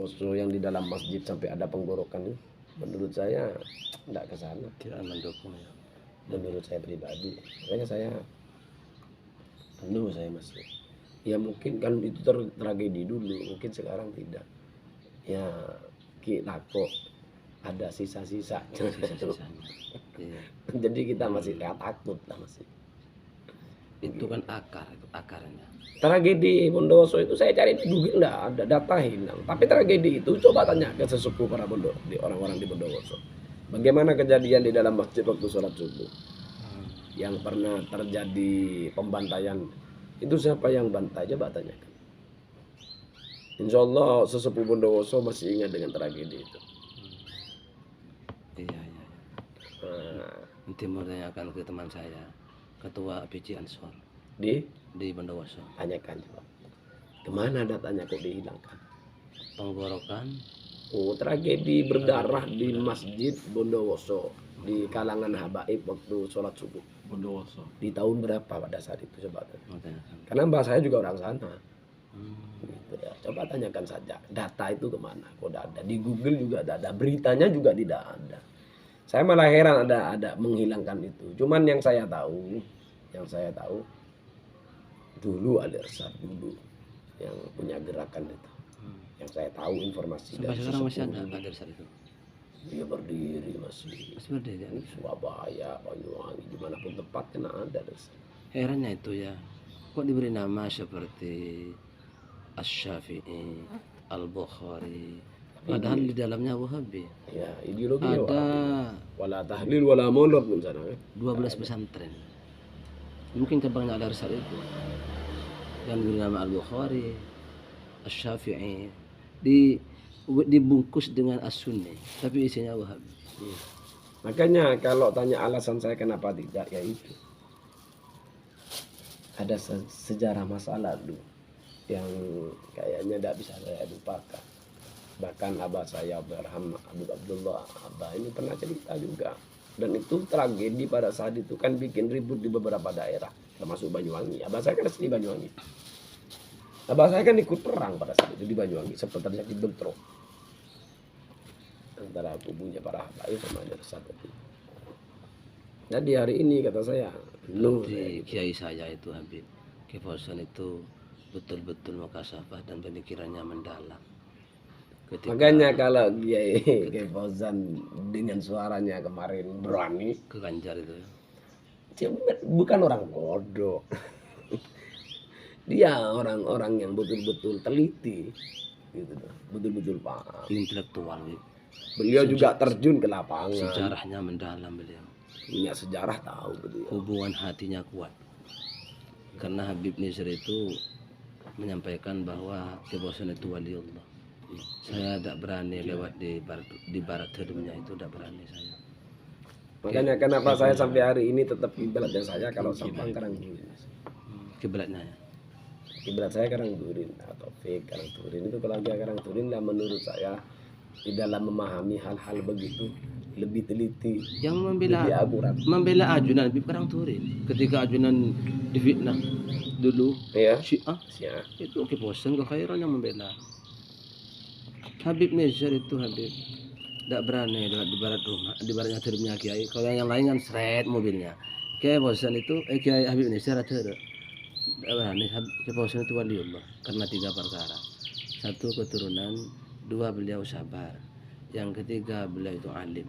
Woso yang di dalam masjid sampai ada penggorokan itu, menurut saya tidak ke sana. Tidak mendukung ya. Menurut saya pribadi, makanya saya masih. Ya mungkin kan itu tragedi dulu, mungkin sekarang tidak. Ya kita kok ada sisa-sisa. Sisa-sisanya. Iya. Jadi kita masih takut lah masih. Itu kan akarnya. Tragedi Bondowoso itu saya cari di Google enggak ada, data hilang. Tapi tragedi itu coba tanya ke sesepuh para di orang-orang di Bondowoso. Bagaimana kejadian di dalam masjid waktu sholat subuh? Yang pernah terjadi pembantaian itu siapa yang bantai, coba tanyakan. Insya Allah sesepuh Bondowoso masih ingat dengan tragedi itu. Iya. Nanti mau tanyakan ke teman saya, ketua PJ Ansor di Bondowoso. Tanyakan coba. Kemana datanya kok dihilangkan? Penggorokan. Oh, tragedi berdarah di masjid Bondowoso di kalangan habaib waktu sholat subuh. Bondowoso. Di tahun berapa pada saat itu coba? Mau tanyakan. Karena mbak saya juga orang sana. Gitu ya. Coba tanyakan saja. Data itu kemana? Kok tidak ada? Di Google juga tidak ada. Beritanya juga tidak ada. Saya malah heran ada menghilangkan itu. Cuman yang saya tahu dulu ada Irsad dulu yang punya gerakan itu. Yang saya tahu informasi Sampai dari sekarang masih sesepuh. ada Irsad itu. Dia berdiri masih. Masih berdiri. Di Surabaya, Banyuwangi, dimanapun tempatnya ada Irsad. Herannya itu ya, kok diberi nama seperti Asy-Syafi'i, Al-Bukhari, padahal di dalamnya Wahabi. Ya, ideologi Ada wala tahlil wala maulud pun sana. 12 pesantren. Mungkin cabangnya ada Irsad itu. Yang diberi nama Al-Bukhari, Asy-Syafi'i, dibungkus dengan As-Sunni, tapi isinya Wahabi. Makanya kalau tanya alasan saya kenapa tidak, ya itu. Ada sejarah masa lalu yang kayaknya tidak bisa saya lupakan. Bahkan abah saya Abraham Abdullah Abah ini pernah cerita juga. Dan itu tragedi pada saat itu kan bikin ribut di beberapa daerah, termasuk Banyuwangi. Abah saya kan asli Banyuwangi. Abah saya kan ikut perang pada saat itu di Banyuwangi, sempat terjadi bentrok antara kubunya para habaib sama Irsad itu. Jadi hari ini kata saya, Di kiai saya itu Habib Kiai Fauzan itu betul-betul mukasafah dan pemikirannya mendalam. Makanya kalau Kiai Fauzan dengan suaranya kemarin berani, Ke Ganjar itu. dia bukan orang bodoh. Dia orang-orang yang betul-betul teliti, gitu, betul-betul paham. Intelektual, Beliau juga terjun ke lapangan. sejarahnya mendalam beliau. Punya sejarah tahu beliau. Hubungan hatinya kuat. Karena Habib Nizar itu menyampaikan bahwa Kiai Fauzan itu waliullah. Saya tidak berani lewat di barat hidupnya itu, tidak berani saya. Makanya kenapa saya sampai hari ini tetap kiblatnya saya kalau Sampang Karangturin. Kiblatnya ya. Kiblat saya Karangturin atau Taufik Karangturin itu kalau dia Karangturin lah menurut saya di dalam memahami hal-hal begitu lebih teliti, Yang lebih akurat. membela ajunan Habib Karangturin ketika ajunan difitnah dulu Ya, Syiah, ya. itu Kiai Fauzan Kekhairan yang membela. Habib Nizar itu Habib tidak berani lewat di barat rumah, di baratnya hidupnya Kiai. Kalau yang lain kan seret mobilnya. Kiai Fauzan itu Kiai Habib Nizar ada tidak berani. Kiai Fauzan itu waliullah karena 3 perkara. 1 keturunan, 2 beliau sabar, yang ketiga beliau itu alim.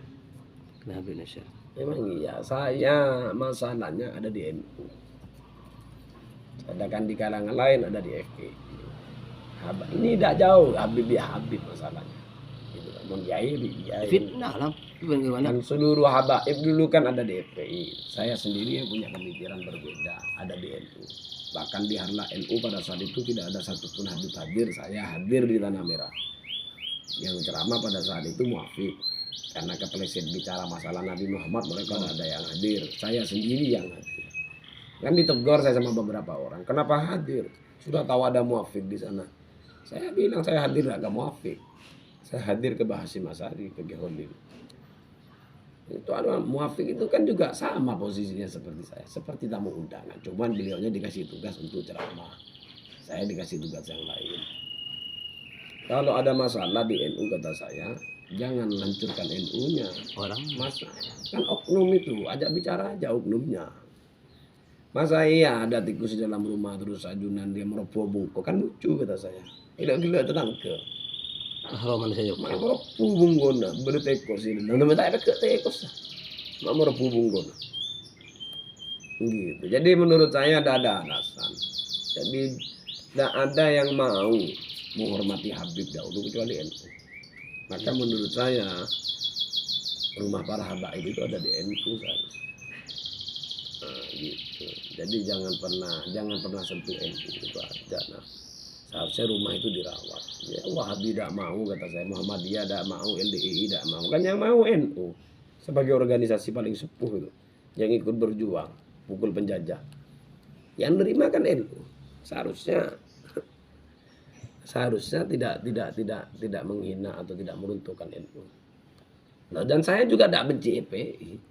Nah, Habib Nizar. Memang iya, saya masalahnya ada di NU. Sedangkan di kalangan lain ada di FPI. Ini tidak jauh Habib ya Habib masalahnya. Gitu kan. Kiai. Fitnah lah, bagaimana? Dan seluruh habaib dulu kan ada di FPI. Saya sendiri yang punya pemikiran berbeda, ada di NU. Bahkan di Harlah NU pada saat itu tidak ada satupun Habib hadir. Saya hadir di Tanah Merah. Yang ceramah pada saat itu Muafiq. Karena kepleset bicara masalah Nabi Muhammad, mereka ada yang hadir. Saya sendiri yang hadir. Kan ditegur saya sama beberapa orang. Kenapa hadir? Sudah tahu ada Muafiq di sana. Saya bilang saya hadir gak ke Muafiq. Saya hadir ke Bahasim Asari, ke Geholil. Itu Muafiq itu kan juga sama posisinya seperti saya. Seperti tamu undangan. Cuman beliaunya dikasih tugas untuk ceramah. Saya dikasih tugas yang lain. Kalau ada masalah di NU kata saya, jangan hancurkan NU-nya. Orang Masa kan oknum itu, ajak bicara aja oknumnya. Masa iya ada tikus di dalam rumah terus ajunan dia meroboh bungkuk, kan lucu kata saya. Gila-gila tetangga. kalau manusia Mak Joko. meroboh bungkuk bertekos ini. Nama tak ada ketekos. Mak meroboh bungkuk. Gitu. Jadi menurut saya ada alasan. Jadi tidak ada yang mau menghormati Habib dahulu kecuali NU. Maka menurut saya rumah para habaib itu ada di NU seharusnya. Nah, gitu. Jadi jangan pernah sentuh NU itu aja. Nah, seharusnya rumah itu dirawat. Ya, Wahabi tidak mau kata saya, Muhammadiyah tidak mau, LDI tidak mau. Kan yang mau NU sebagai organisasi paling sepuh itu, yang ikut berjuang pukul penjajah. Yang nerima kan NU. Seharusnya tidak menghina atau tidak meruntuhkan NU. Nah, dan saya juga tidak benci FPI.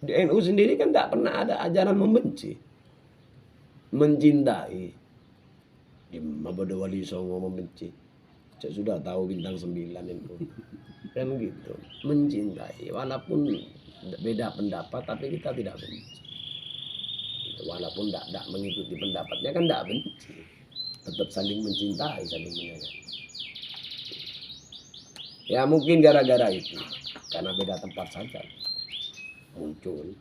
Di NU sendiri kan tidak pernah ada ajaran membenci, mencintai. Di Mabada Wali Songo membenci. Saya sudah tahu bintang 9 itu. Kan gitu, mencintai walaupun beda pendapat tapi kita tidak benci. Walaupun tidak mengikuti pendapatnya kan tidak benci, tetap saling mencintai, saling menyayangi. Ya mungkin gara-gara itu, karena beda tempat saja muncul.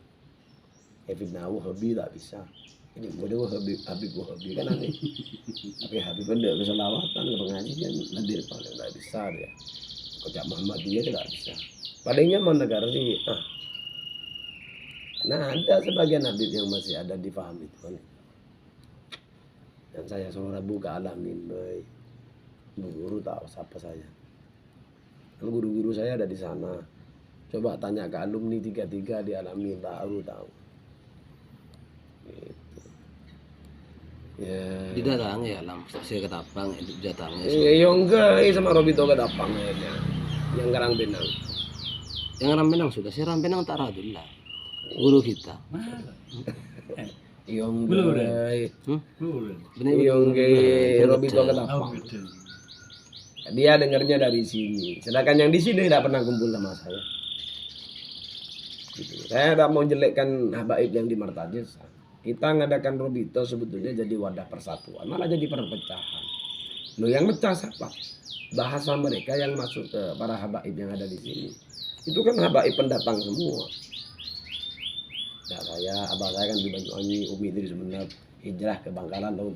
Fitnah Wahabi tak bisa. Ini model Habib Wahabi kan aneh. Tapi Habib kan tidak bisa lawatan ke pengajian, hadir paling tidak bisa dia. Kocak Muhammadiyah tidak bisa. Palingnya mau negara sih. Nah ada sebagian Habib yang masih ada difahami Tuhan. Dan saya seorang buka alamin, boy. Guru tahu siapa saya. Kan guru-guru saya ada di sana. Coba tanya ke alumni 33 di alamin tahu. Gitu. Ya. Didatangi ya lam, saya ketapang datangnya. Yang enggak sama Robito Ketapang akhirnya. Yang Karang Benang. Yang Rambenang sudah, si Rambenang tak radul lah. Guru kita. Yang enggak. Bener Yang enggak Robito Ketapang. Dia dengarnya dari sini. Sedangkan yang di sini tidak pernah kumpul sama saya. Gitu. Saya tidak mau jelekkan habaib yang di Martajes. Kita ngadakan Robito sebetulnya jadi wadah persatuan, malah jadi perpecahan. Loh yang pecah siapa? Bahasa mereka yang masuk ke para habaib yang ada di sini. Itu kan habaib pendatang semua. Nah, abah saya kan di Banyuwangi, Umi dari sebenarnya hijrah ke Bangkalan tahun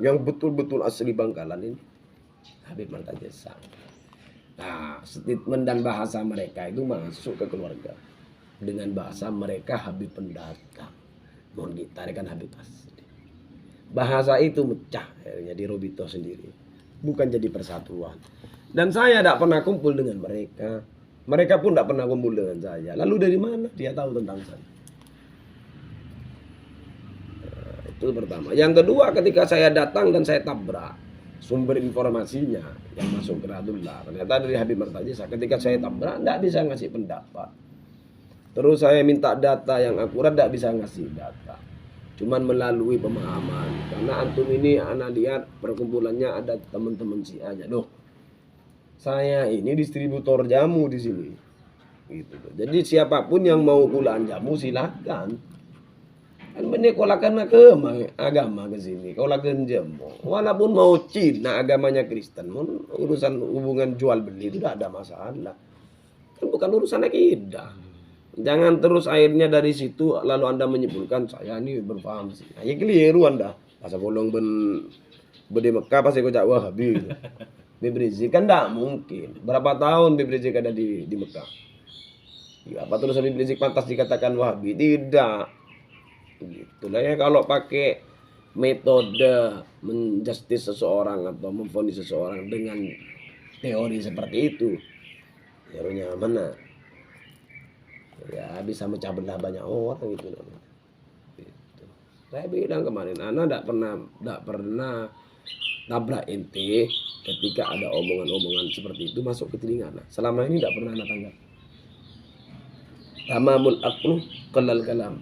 72. Yang betul-betul asli Bangkalan ini Habib Martajes. Nah, statement dan bahasa mereka itu masuk ke keluarga. Dengan bahasa mereka Habib pendatang. Mohon ditarikan Habib asli. Bahasa itu mecah akhirnya di Robito sendiri. Bukan jadi persatuan. Dan saya tidak pernah kumpul dengan mereka. Mereka pun tidak pernah kumpul dengan saya. Lalu dari mana dia tahu tentang saya? Nah, itu pertama. Yang kedua ketika saya datang dan saya tabrak sumber informasinya yang masuk ke Radullah. Ternyata dari Habib Martajes. Ketika saya tabrak tidak bisa ngasih pendapat. Terus saya minta data yang akurat, tidak bisa ngasih data. Cuman melalui pemahaman. Karena antum ini anak lihat perkumpulannya ada teman-teman Syiahnya. Loh, saya ini distributor jamu di sini. Gitu. Jadi siapapun yang mau kulaan jamu silakan. Kan benih kolakan agama ke sini. Kolakan jamu. Walaupun mau Cina agamanya Kristen, urusan hubungan jual beli itu tidak ada masalah. Kan bukan urusan akidah. Jangan terus akhirnya dari situ lalu Anda menyimpulkan saya ini berpaham sih. Nah, ya keliru Anda. Pasal bolong di Mekah pasti kocak Wahabi. Habib Rizik kan tidak mungkin. Berapa tahun Habib Rizik ada di Mekah? Ya, apa terus Habib Rizik pantas dikatakan Wahabi? Tidak. Itulah ya kalau pakai metode menjustis seseorang atau memvonis seseorang dengan teori seperti itu. Teorinya mana? Ya bisa mecah belah banyak orang gitu. Saya bilang kemarin, Ana tidak pernah nabrak ente ketika ada omongan-omongan seperti itu masuk ke telinga Ana. Selama ini tidak pernah Ana tanggap. Tamamul aqlu qalal kalam.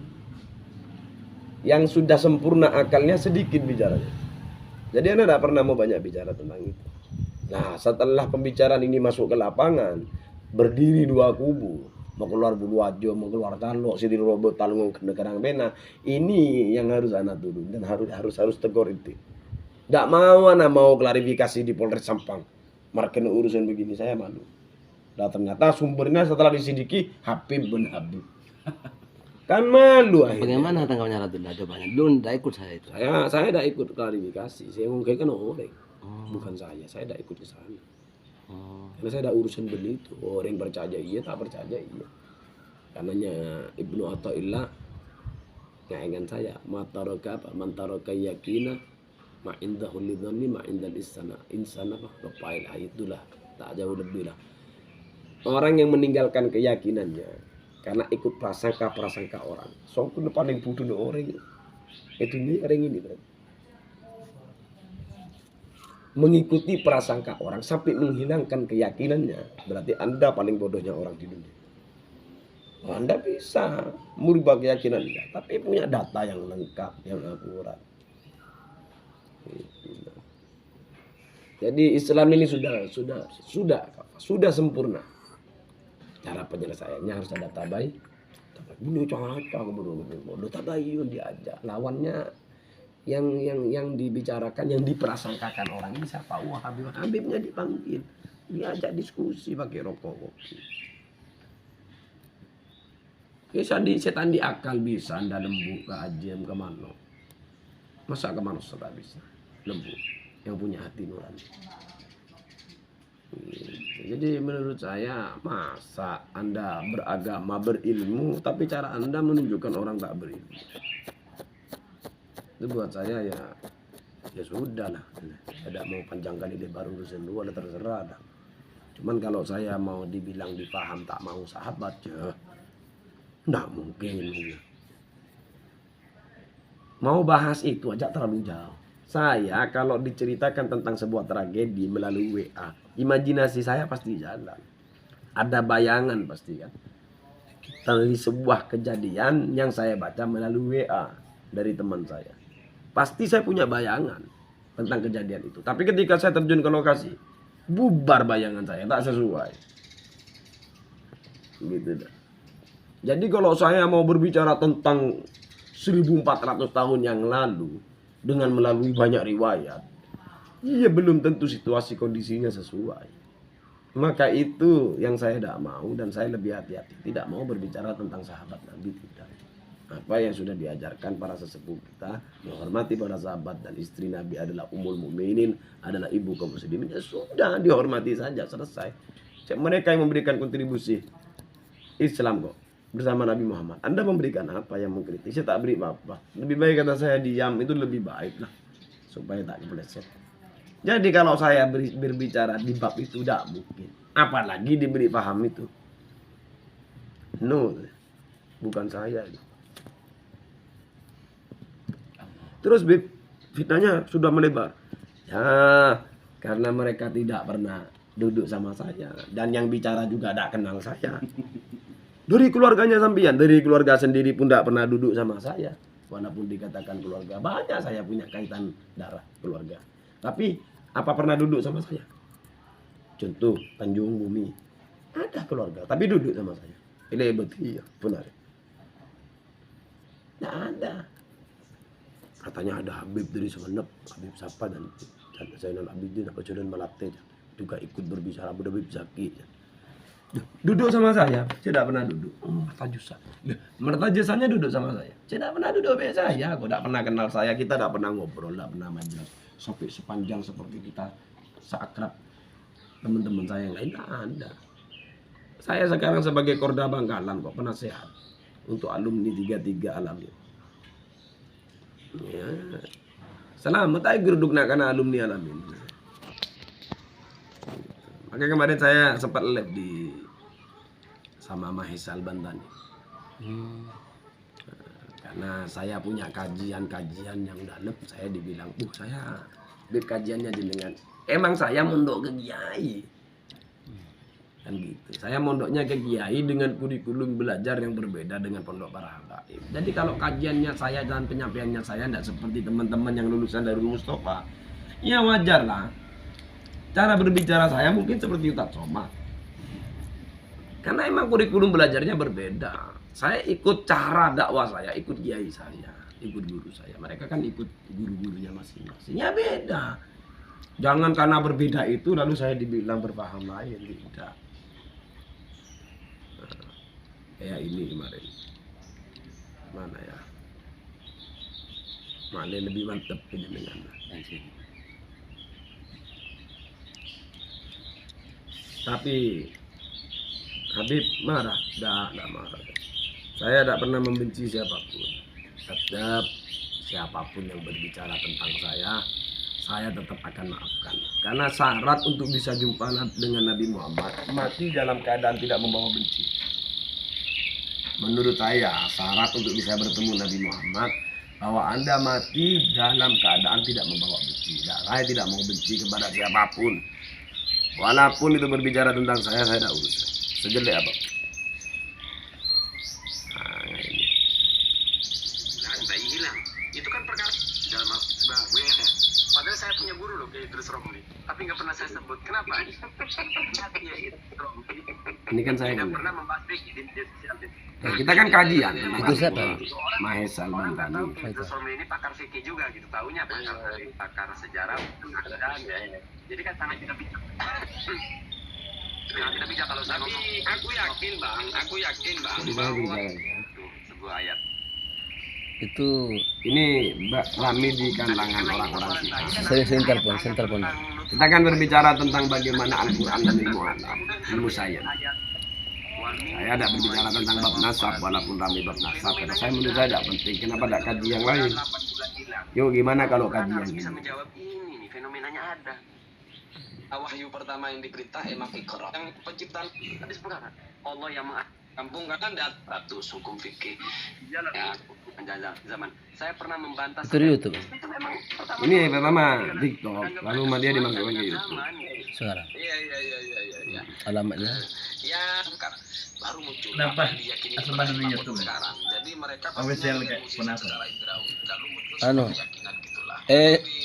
Yang sudah sempurna akalnya sedikit bicaranya. Jadi Ana tidak pernah mau banyak bicara tentang itu. Nah, setelah pembicaraan ini masuk ke lapangan, berdiri dua kubu, mau keluar Buluwajo, mau keluar Talok, Sidi Robo, Talungung, Karang Bena. Ini yang harus anak turun dan harus tegur itu. Tidak mau anak mau klarifikasi di Polres Sampang. Marken urusan begini saya malu. Dan ternyata sumbernya setelah disidiki Habib bin Habib. Kan malu akhirnya. Bagaimana tanggapannya Radullah jawabannya? Dulu tidak ikut saya itu. Saya tidak ikut klarifikasi. Saya mungkin kan orang. Oh. Bukan saya tidak ikut ke sana. Oh. Karena saya ada urusan begitu. Orang percaya iya, tak percaya iya. Karenanya Ibnu Athaillah ngaingan saya, mataraka apa? Mantaraka yakina ma indahu lidhanni ma indal insana apa? Lepain itulah. Tak jauh lebih lah. Orang yang meninggalkan keyakinannya karena ikut prasangka orang. Soalnya paling bodoh orang itu ini orang ini berarti. Mengikuti prasangka orang sampai menghilangkan keyakinannya, berarti Anda paling bodohnya orang di dunia. Anda bisa merubah keyakinan Anda, tapi punya data yang lengkap, yang akurat. Jadi Islam ini sudah sempurna. Cara penyelesaiannya harus ada tabai. Ini cocok bodoh tabayun diajak. Lawannya yang dibicarakan, yang diprasangkakan orang ini siapa? Wah, Habibnya dipanggil, diajak diskusi pakai rokok kopi. Setan di akal bisa Anda lembu ke ajem ke mana? Masa ke mana sudah bisa lembu yang punya hati nurani. Jadi menurut saya masa Anda beragama berilmu tapi cara Anda menunjukkan orang tak berilmu. Itu buat saya ya sudah lah. Tidak mau panjangkan ide baru urusan lu ada terserah dah. Cuman kalau saya mau dibilang dipaham tak mau sahabat ya tidak mungkin. Mau bahas itu aja terlalu jauh. Saya kalau diceritakan tentang sebuah tragedi melalui WA, imajinasi saya pasti jalan. Ada bayangan pasti kan. Dari sebuah kejadian yang saya baca melalui WA dari teman saya. Pasti saya punya bayangan tentang kejadian itu. Tapi ketika saya terjun ke lokasi, bubar bayangan saya, tak sesuai. Gitu dah. Jadi kalau saya mau berbicara tentang 1400 tahun yang lalu, dengan melalui banyak riwayat, iya belum tentu situasi kondisinya sesuai. Maka itu yang saya tidak mau dan saya lebih hati-hati. Tidak mau berbicara tentang sahabat Nabi, tidak. Apa yang sudah diajarkan para sesepuh kita, menghormati para sahabat dan istri Nabi adalah Ummul Mukminin, adalah ibu kaum muslimin. Ya sudah, dihormati saja, selesai. Mereka yang memberikan kontribusi Islam kok bersama Nabi Muhammad. Anda memberikan apa yang mengkritik? Saya tak beri apa-apa. Lebih baik kata saya diam, itu lebih baik lah. Supaya tak kepleset. Jadi kalau saya berbicara di bab itu tidak mungkin. Apalagi diberi paham itu. No. Bukan saya. Terus fitnahnya sudah melebar. Ya, karena mereka tidak pernah duduk sama saya. Dan yang bicara juga tidak kenal saya. Dari keluarganya sampean, dari keluarga sendiri pun tidak pernah duduk sama saya. Walaupun dikatakan keluarga, banyak saya punya kaitan darah keluarga. Tapi apa pernah duduk sama saya? Contoh Tanjung Bumi, ada keluarga, tapi duduk sama saya. Ini betul, benar. Tidak ada. Katanya ada Habib dari Sumeneb, Habib siapa dan Zainal Abidin, Kecuali Malate juga ikut berbicara, Habib Zaki. Duduk sama saya tidak pernah duduk. Mertajusanya duduk sama saya. Tidak pernah duduk sama saya. Kok tidak pernah kenal saya. Kita tidak pernah ngobrol, tidak pernah majelis sampai sepanjang seperti kita seakrab teman-teman saya yang lain. Tidak ada. Saya sekarang sebagai Korda Bangkalan kok penasehat untuk alumni 33 Alamin. Ya. Selamat aja geruduk nak karena alumni Alamin. Maka kemarin saya sempat live di sama Mahesa Al-Bantani. Karena saya punya kajian-kajian yang dalam, saya dibilang, saya kajiannya jenengan. Emang saya mondok ke kiai. Kan gitu. Saya mondoknya ke kiai dengan kurikulum belajar yang berbeda dengan pondok para habaib. Jadi kalau kajiannya saya dan penyampaiannya saya tidak seperti teman-teman yang lulusan dari Mustafa, ya wajar lah. cara berbicara saya mungkin seperti Ustaz Somad. Karena emang kurikulum belajarnya berbeda. Saya ikut cara dakwah saya, ikut kiai saya, ikut guru saya. Mereka kan ikut guru-gurunya masing-masing. Ya beda. Jangan karena berbeda itu lalu saya dibilang berpaham lain, tidak. Nah, kayak ini kemarin. Mana ya? Mana lebih mantap dengan tapi Habib marah, tidak marah. Saya tidak pernah membenci siapapun. Tetap siapapun yang berbicara tentang saya tetap akan maafkan. Karena syarat untuk bisa jumpa dengan Nabi Muhammad, mati dalam keadaan tidak membawa benci. Menurut saya, syarat untuk bisa bertemu Nabi Muhammad, bahwa Anda mati dalam keadaan tidak membawa benci. Saya tidak mau benci kepada siapapun. Walaupun itu berbicara tentang saya tidak urus. Sejelek apa? Nah, ini. Nah, hilang. Itu kan perkara dalam gue ya. Padahal saya punya guru loh kayak Idrus Romli, tapi nggak pernah saya sebut. Kenapa? Ini kan saya tidak pernah membahas identitas. Kita kan kajian. Itu siapa? Mahesa Al-Bantani. Idrus Romli ini pakar fikih juga gitu, taunya pakar sejarah dan ya. Jadi kan sangat tidak bijak. Tidak bijak kalau saya ngomong. Aku yakin bang bahwa sebuah ayat Itu ini rame di kalangan orang-orang sih. saya telepon. Kita kan berbicara tentang bagaimana Al-Quran dan ilmu sains. Saya tidak berbicara tentang bab nasab, walaupun rame bab nasab. Karena saya menurut saya tidak penting. Kenapa tidak kaji yang lain? Yuk gimana kalau kajian ini? bisa menjawab ini fenomenanya ada. Wahyu pertama yang diperintah emang Iqra. Yang penciptaan tadi sebenarnya Allah yang mengampungkan kan datus hukum fikih. Ya, zaman saya pernah membantah itu di YouTube. itu memang pertama Ini pertama TikTok, lalu dia dimasukkan ke YouTube. Sekarang Iya. alamatnya. Ya, bukan. Baru muncul. Kenapa? Diyakini Asal YouTube sekarang. Jadi mereka Official kayak kenapa? lalu muncul Anu. keyakinan gitulah.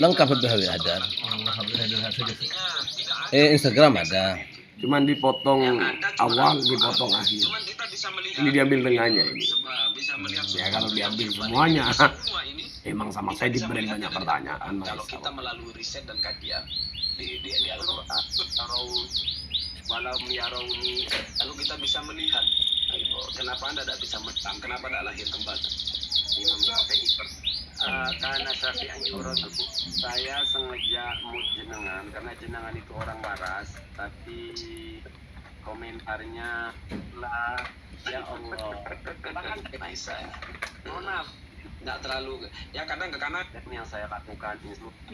Lengkap lebih ada. Alhamdulillah saja. Instagram ada. Cuman dipotong awal, dipotong akhir. Cuman kita bisa melihat Ini diambil tengahnya ini. bisa melihat Ya kalau diambil semuanya, semua ini emang sama saya diberi banyak pertanyaan. kalau kita melalui riset dan kajian di Al-Quran walau miyarauni, lalu kita bisa melihat kenapa Anda tidak bisa menang, kenapa tidak lahir kembali. Imam Syafi'i karena Syafi'i yurad, saya sengaja mood jenengan karena jenengan itu orang waras, tapi komentarnya lah ya Allah bahkan saya maaf nggak terlalu ya kadang ke kanan yang saya lakukan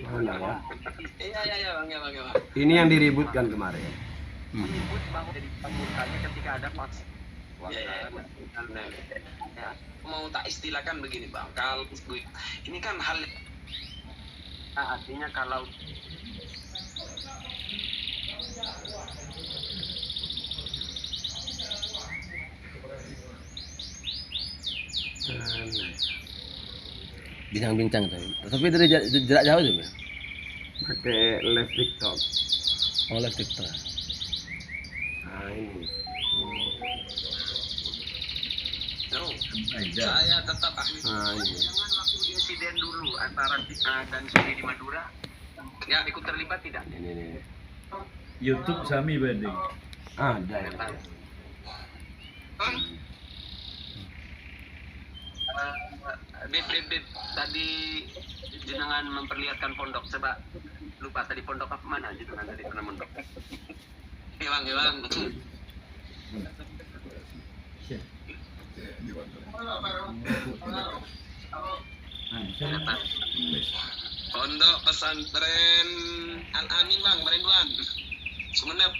Mana ya? iya bang. Ini yang diributkan kemarin. Menyebut bahwa jadi pemurkanya ketika ada pas mau tak istilahkan begini bang, kalau ini kan hal artinya kalau Bincang-bincang tapi dari jarak jauh juga. Pakai live TikTok. Oleh TikTok. Nah ini. saya tetap ahli. Nah ini. Jangan waktu insiden dulu antara dan Suri di Madura, ya ikut terlibat tidak? Ini. YouTube sami banding. Ada ya. Beb, tadi jenengan memperlihatkan pondok, coba lupa tadi pondok apa mana jenengan tadi pernah mondok? Hilang. Pondok pesantren Al Amin bang, Merinduan, Sumenep.